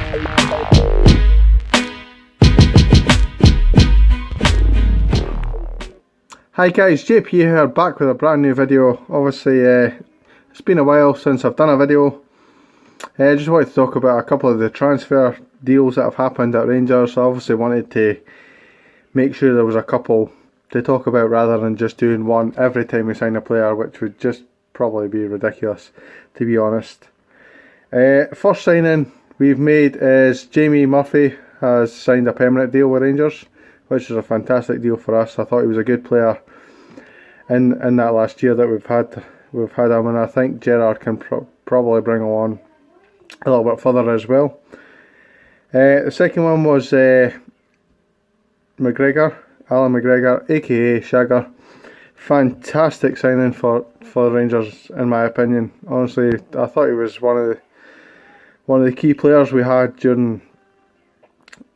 Hi guys, JP here, back with a brand new video. Obviously it's been a while since I've done a video. I just wanted to talk about a couple of the transfer deals that have happened at Rangers. I obviously wanted to make sure there was a couple to talk about rather than just doing one every time we sign a player, which would just probably be ridiculous, to be honest. First signing we've made is Jamie Murphy has signed a permanent deal with Rangers, which is a fantastic deal for us. I thought he was a good player in that last year that we've had him, and I think Gerrard can probably bring him on a little bit further as well. The second one was Alyn McGregor, aka Shagger. Fantastic signing for Rangers, in my opinion. Honestly, I thought he was one of the key players we had during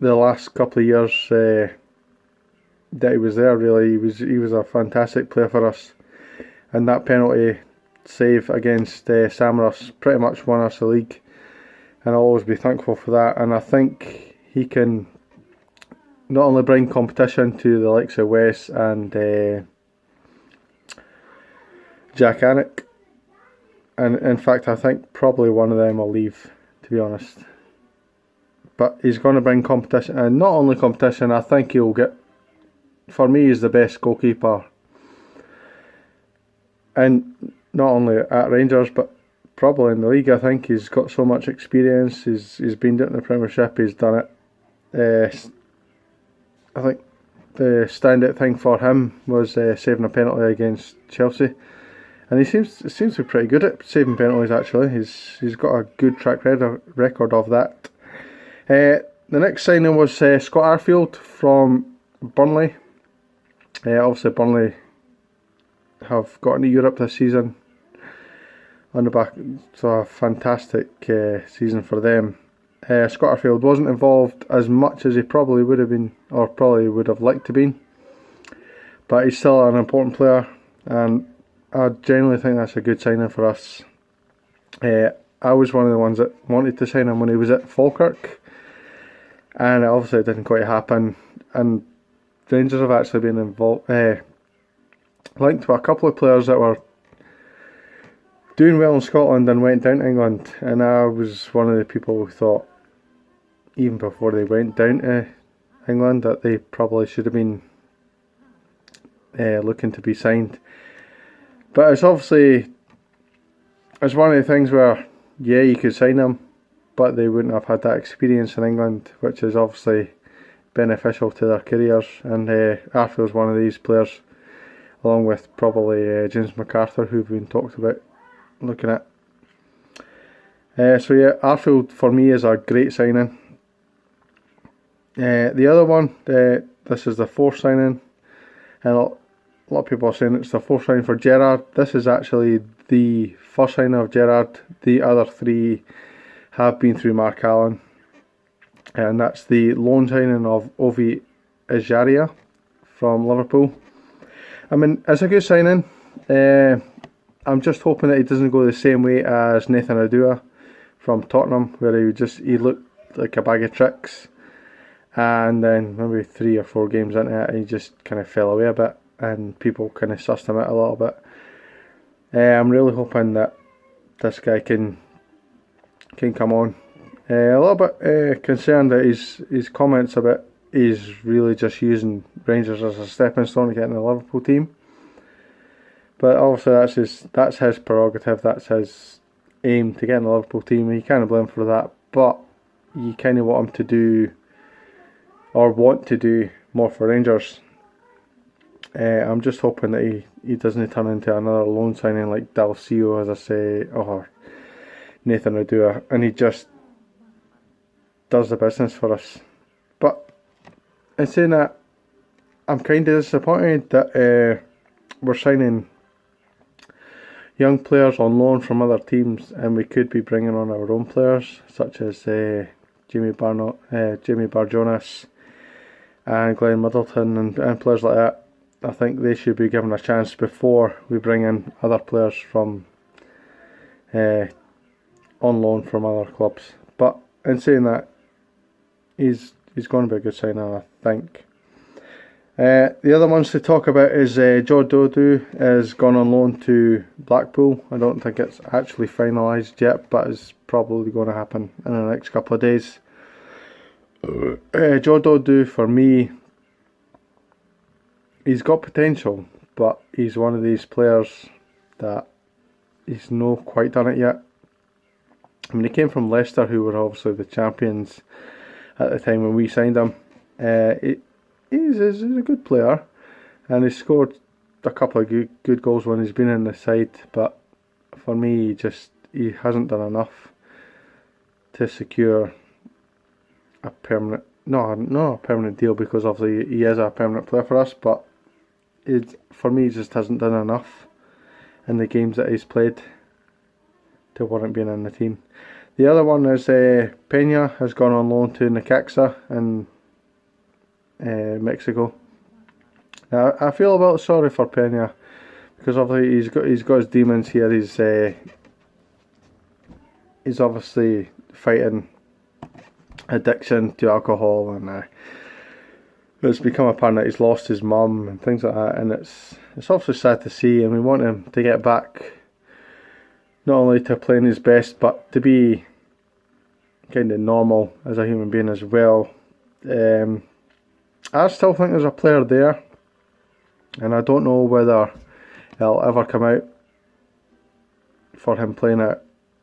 the last couple of years that he was there. Really, he was a fantastic player for us, and that penalty save against Samros pretty much won us the league, and I'll always be thankful for that. And I think he can not only bring competition to the likes of Wes and Jack Annick, and in fact I think probably one of them will leave, to be honest, but he's going to bring competition, and not only competition, I think he'll get, for me, he's the best goalkeeper, and not only at Rangers but probably in the league. I think he's got so much experience, he's been doing the Premiership, he's done it. I think the standout thing for him was saving a penalty against Chelsea, and he seems to be pretty good at saving penalties. Actually, he's got a good track record of that. The next signing was Scott Arfield from Burnley. Obviously Burnley have got into Europe this season on the back, so a fantastic season for them. Scott Arfield wasn't involved as much as he probably would have been, or probably would have liked to be, but he's still an important player, and I genuinely think that's a good signing for us. I was one of the ones that wanted to sign him when he was at Falkirk, and obviously it didn't quite happen, and Rangers have actually been involved, linked to a couple of players that were doing well in Scotland and went down to England, and I was one of the people who thought, even before they went down to England, that they probably should have been looking to be signed. But it's obviously, it's one of the things where, yeah, you could sign them, but they wouldn't have had that experience in England, which is obviously beneficial to their careers, and Arfield's one of these players, along with probably James MacArthur, who've been talked about looking at. So yeah, Arfield for me is a great signing. The other one, this is the fourth signing, and a lot of people are saying it's the fourth signing for Gerrard. This is actually the first signing of Gerrard. The other three have been through Mark Allen, and that's the loan signing of Ovi Ejaria from Liverpool. I mean, it's a good signing. I'm just hoping that he doesn't go the same way as Nathan Adua from Tottenham, where he looked like a bag of tricks, and then maybe 3 or 4 games into it he just kind of fell away a bit, and people kind of sussed him out a little bit. I'm really hoping that this guy can come on. A little bit concerned that his comments about he's really just using Rangers as a stepping stone to get in the Liverpool team. But obviously that's his prerogative, that's his aim to get in the Liverpool team, and you can't blame him for that. But you kind of want him to do, or want to do, more for Rangers. I'm just hoping that he doesn't turn into another loan signing like Dalcio, as I say, or Nathan Adua, and he just does the business for us. But in saying that, I'm kind of disappointed that we're signing young players on loan from other teams, and we could be bringing on our own players, such as Jamie Bar-Jonas and Glenn Middleton and players like that. I think they should be given a chance before we bring in other players from on loan from other clubs. But in saying that, he's going to be a good signing, I think. The other ones to talk about is Joe Dodu has gone on loan to Blackpool. I don't think it's actually finalised yet, but it's probably going to happen in the next couple of days. Joe Dodu, for me, he's got potential, but he's one of these players that he's not quite done it yet. I mean, he came from Leicester, who were obviously the champions at the time when we signed him. He's a good player, and he's scored a couple of good goals when he's been in the side, but for me, he hasn't done enough to secure a permanent, not a permanent deal, because obviously he is a permanent player for us, but for me, he just hasn't done enough in the games that he's played to warrant being in the team. The other one is Pena has gone on loan to Necaxa in Mexico. Now, I feel a bit sorry for Pena, because obviously he's got his demons here. He's obviously fighting addiction to alcohol, and it's become apparent that he's lost his mum and things like that, and it's obviously sad to see, and we want him to get back, not only to playing his best, but to be kind of normal as a human being as well. I still think there's a player there, and I don't know whether it'll ever come out for him playing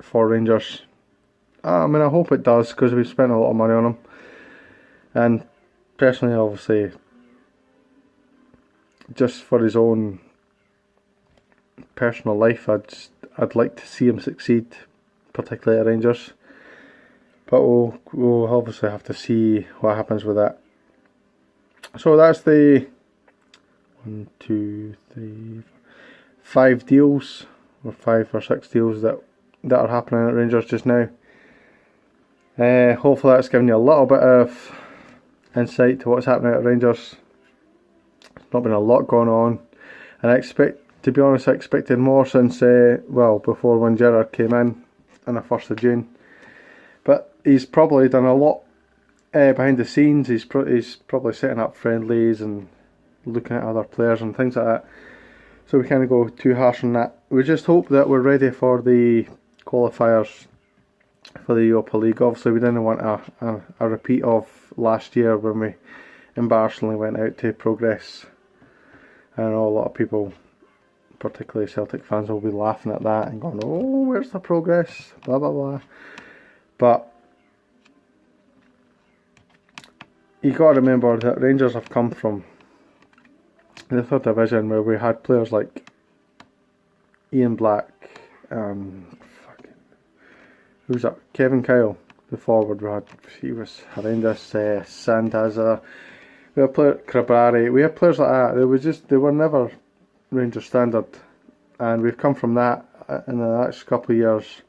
for Rangers. I mean, I hope it does, because we've spent a lot of money on him, and personally, obviously, just for his own personal life, I'd like to see him succeed, particularly at Rangers. But we'll obviously have to see what happens with that. So that's the 5 deals, or 5 or 6 deals that are happening at Rangers just now. Hopefully that's given you a little bit of insight to what's happening at Rangers. There's not been a lot going on, and I expected more since before when Gerrard came in on the 1st of June. But he's probably done a lot behind the scenes. He's probably setting up friendlies and looking at other players and things like that. So we can't go too harsh on that. We just hope that we're ready for the qualifiers for the Europa League. Obviously, we didn't want a repeat of last year when we embarrassingly went out to Progress. I know a lot of people, particularly Celtic fans, will be laughing at that and going, "Oh, where's the Progress? Blah blah blah." But you got to remember that Rangers have come from the 3rd division, where we had players like Ian Black, who's that? Kevin Kyle, the forward. He was horrendous. Sandaza. We had Crabari. We had players like that. They were never Rangers standard, and we've come from that in the next couple of years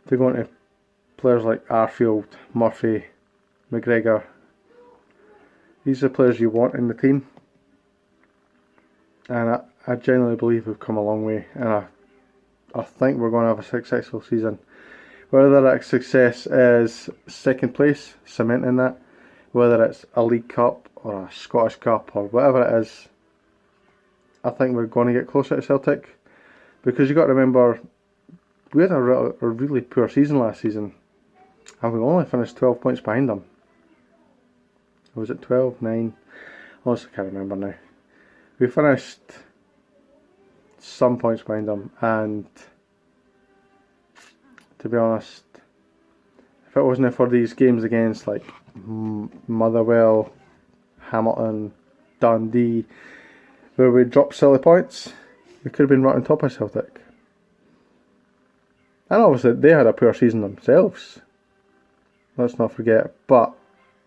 to go into players like Arfield, Murphy, McGregor. These are the players you want in the team, and I genuinely believe we've come a long way, and I think we're going to have a successful season. Whether that success is 2nd place, cementing that, whether it's a League Cup or a Scottish Cup or whatever it is, I think we're going to get closer to Celtic, because you've got to remember, we had a really poor season last season, and we only finished 12 points behind them. Or was it 12, 9? I honestly can't remember now. We finished some points behind them, and to be honest, if it wasn't for these games against like Motherwell, Hamilton, Dundee, where we dropped silly points, we could have been right on top of Celtic. And obviously they had a poor season themselves, let's not forget, but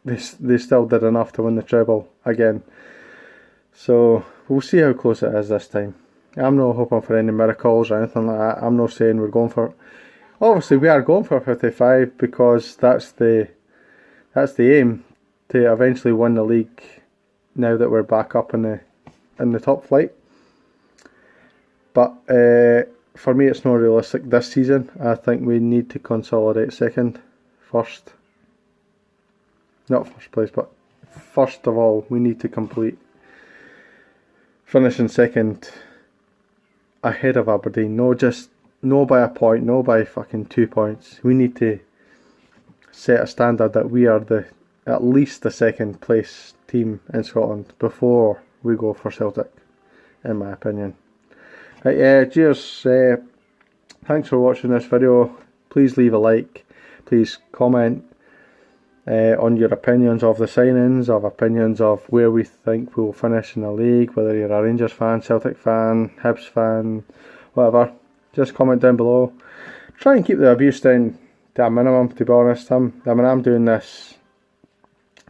they still did enough to win the treble again. So we'll see how close it is this time. I'm not hoping for any miracles or anything like that. I'm not saying we're going for... Obviously we are going for 55, because that's the aim, to eventually win the league now that we're back up in the top flight. But for me it's not realistic this season. I think we need to consolidate 2nd first. not first place, but first of all, we need to complete finishing second ahead of Aberdeen. No by a point, no by fucking 2 points. We need to set a standard that we are at least the second place team in Scotland before we go for Celtic, in my opinion. Right, yeah, cheers. Thanks for watching this video. Please leave a like. Please comment on your opinions of the signings, opinions of where we think we will finish in the league, whether you're a Rangers fan, Celtic fan, Hibs fan, whatever. Just comment down below. Try and keep the abuse down to a minimum, to be honest. I'm doing this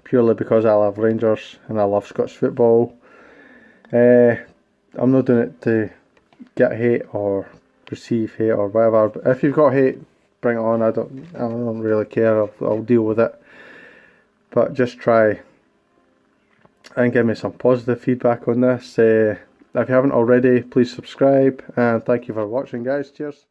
purely because I love Rangers and I love Scottish football. I'm not doing it to get hate or receive hate or whatever. But if you've got hate, bring it on. I don't really care. I'll deal with it. But just try and give me some positive feedback on this. If you haven't already, please subscribe, and thank you for watching, guys. Cheers.